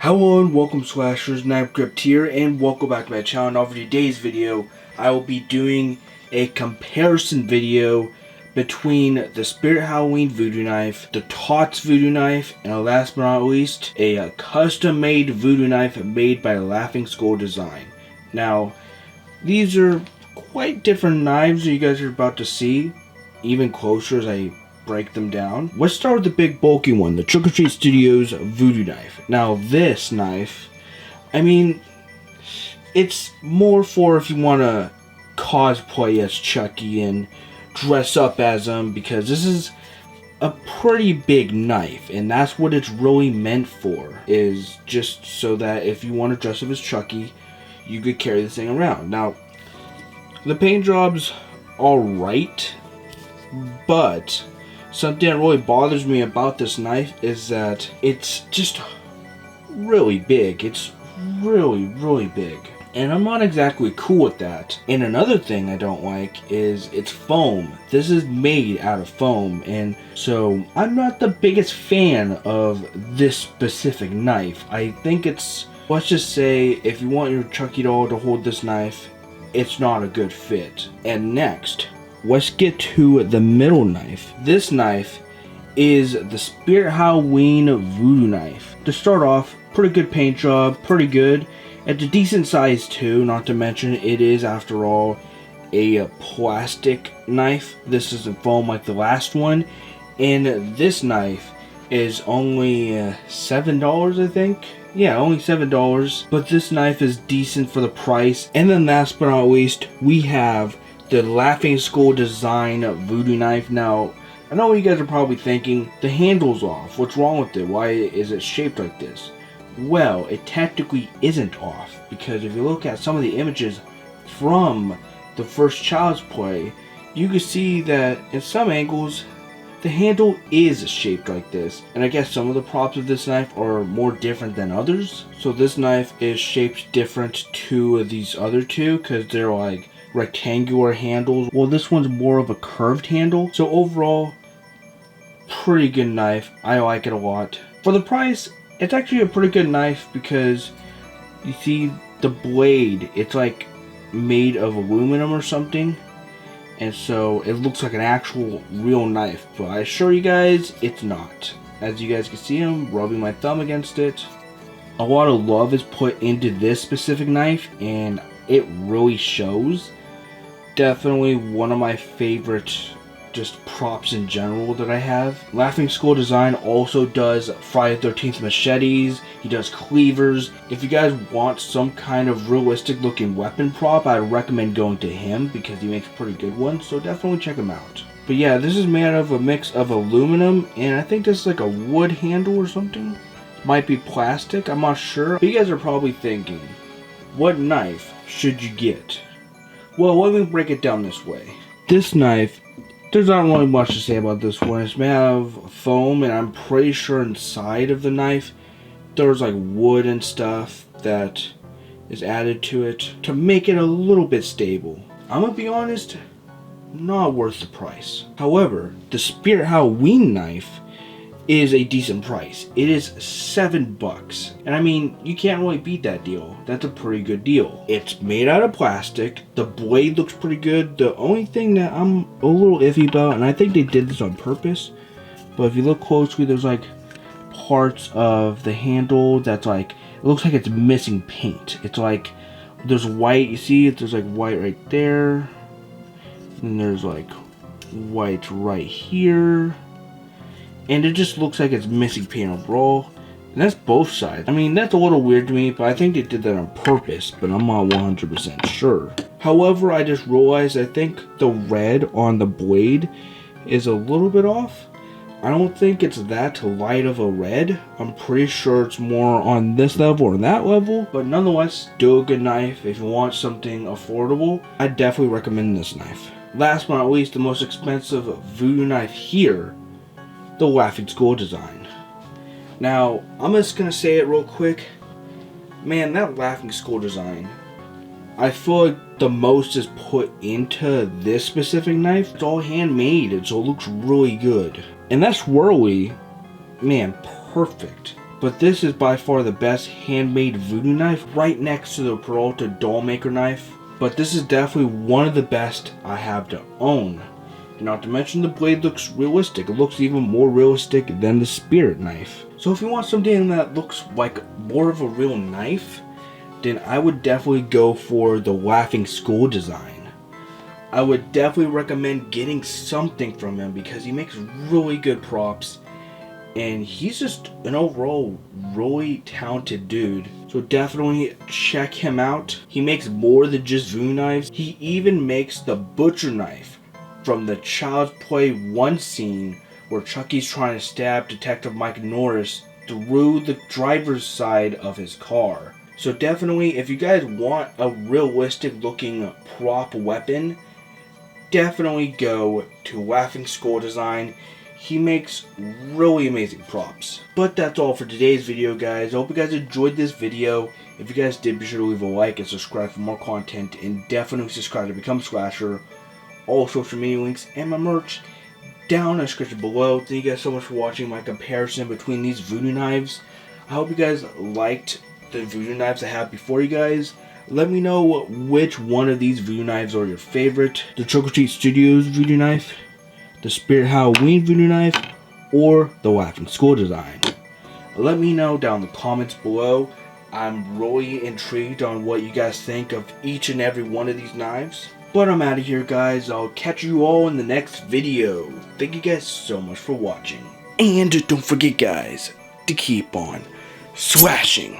Hello and welcome Slashers, Knife Grip here, and welcome back to my channel. Now for today's video, I will be doing a comparison video between the Spirit Halloween voodoo knife, the Tots voodoo knife, and last but not least, a custom-made voodoo knife made by Laughing Skull Design. Now, these are quite different knives that you guys are about to see, even closer as I break them down. Let's start with the big bulky one, the Trick or Treat Studios voodoo knife. Now this knife, I mean, it's more for if you want to cosplay as Chucky and dress up as him, because this is a pretty big knife and that's what it's really meant for, is just so that if you want to dress up as Chucky, you could carry this thing around. Now, the paint job's alright, but something that really bothers me about this knife is that it's just really big. It's really big. And I'm not exactly cool with that. And another thing I don't like is it's foam. This is made out of foam, and so I'm not the biggest fan of this specific knife. I think it's, let's just say, if you want your Chucky doll to hold this knife, it's not a good fit. And next, let's get to the middle knife. This knife is the Spirit Halloween voodoo knife. To start off, pretty good paint job, pretty good. It's a decent size too, not to mention it is, after all, a plastic knife. This isn't foam like the last one. And this knife is only $7, I think. Yeah, only $7. But this knife is decent for the price. And then last but not least, we have the Laughing Skull Design voodoo knife. Now, I know you guys are probably thinking, the handle's off. What's wrong with it? Why is it shaped like this? Well, it technically isn't off, because if you look at some of the images from the first Child's Play, you can see that in some angles, the handle is shaped like this. And I guess some of the props of this knife are more different than others. So this knife is shaped different to these other two, because they're like rectangular handles. Well, this one's more of a curved handle. So overall, pretty good knife. I like it a lot. For the price, it's actually a pretty good knife, because you see the blade, it's like made of aluminum or something, and so it looks like an actual real knife, but I assure you guys it's not. As you guys can see, I'm rubbing my thumb against it. A lot of love is put into this specific knife and it really shows. Definitely one of my favorite just props in general that I have. Laughing Skull Design also does Friday the 13th machetes. He does cleavers. If you guys want some kind of realistic looking weapon prop, I recommend going to him, because he makes pretty good ones, so definitely check him out. But yeah, this is made out of a mix of aluminum, and I think this is like a wood handle or something. Might be plastic, I'm not sure. But you guys are probably thinking, what knife should you get? Well, let me break it down this way. This knife, there's not really much to say about this one. It's made out of foam, and I'm pretty sure inside of the knife there's like wood and stuff that is added to it to make it a little bit stable. I'm gonna be honest, not worth the price. However, the Spirit Halloween knife is a decent price. It is $7, and I mean, you can't really beat that deal. That's a pretty good deal. It's made out of plastic. The blade looks pretty good. The only thing that I'm a little iffy about, and I think they did this on purpose, but if you look closely, there's like parts of the handle that's like, it looks like it's missing paint. It's like there's white, you see, there's like white right there, and there's like white right here. And it just looks like it's missing paint overall. And that's both sides. I mean, that's a little weird to me, but I think they did that on purpose, but I'm not 100% sure. However, I just realized I think the red on the blade is a little bit off. I don't think it's that light of a red. I'm pretty sure it's more on this level or that level. But nonetheless, still a good knife. If you want something affordable, I definitely recommend this knife. Last but not least, the most expensive voodoo knife here, the Laughing Skull Design. Now, I'm just gonna say it real quick. Man, that Laughing Skull Design, I feel like the most is put into this specific knife. It's all handmade, and so it looks really good. And that's really, man, perfect. But this is by far the best handmade voodoo knife, right next to the Peralta doll maker knife. But this is definitely one of the best I have to own. Not to mention the blade looks realistic. It looks even more realistic than the spirit knife. So if you want something that looks like more of a real knife, then I would definitely go for the Laughing Skull design. I would definitely recommend getting something from him because he makes really good props. And he's just an overall really talented dude. So definitely check him out. He makes more than just voodoo knives. He even makes the butcher knife from the Child's Play 1 scene where Chucky's trying to stab Detective Mike Norris through the driver's side of his car. So definitely, if you guys want a realistic looking prop weapon, definitely go to Laughing Skull Design. He makes really amazing props. But that's all for today's video, guys. I hope you guys enjoyed this video. If you guys did, be sure to leave a like and subscribe for more content. And definitely subscribe to Become Slasher. All social media links and my merch down in the description below. Thank you guys so much for watching my comparison between these voodoo knives. I hope you guys liked the voodoo knives I have before you guys. Let me know which one of these voodoo knives are your favorite. The Trick or Treat Studios voodoo knife, the Spirit Halloween voodoo knife, or the Laughing Skull design. Let me know down in the comments below. I'm really intrigued on what you guys think of each and every one of these knives. But I'm out of here, guys. I'll catch you all in the next video. Thank you guys so much for watching. And don't forget, guys, to keep on slashing.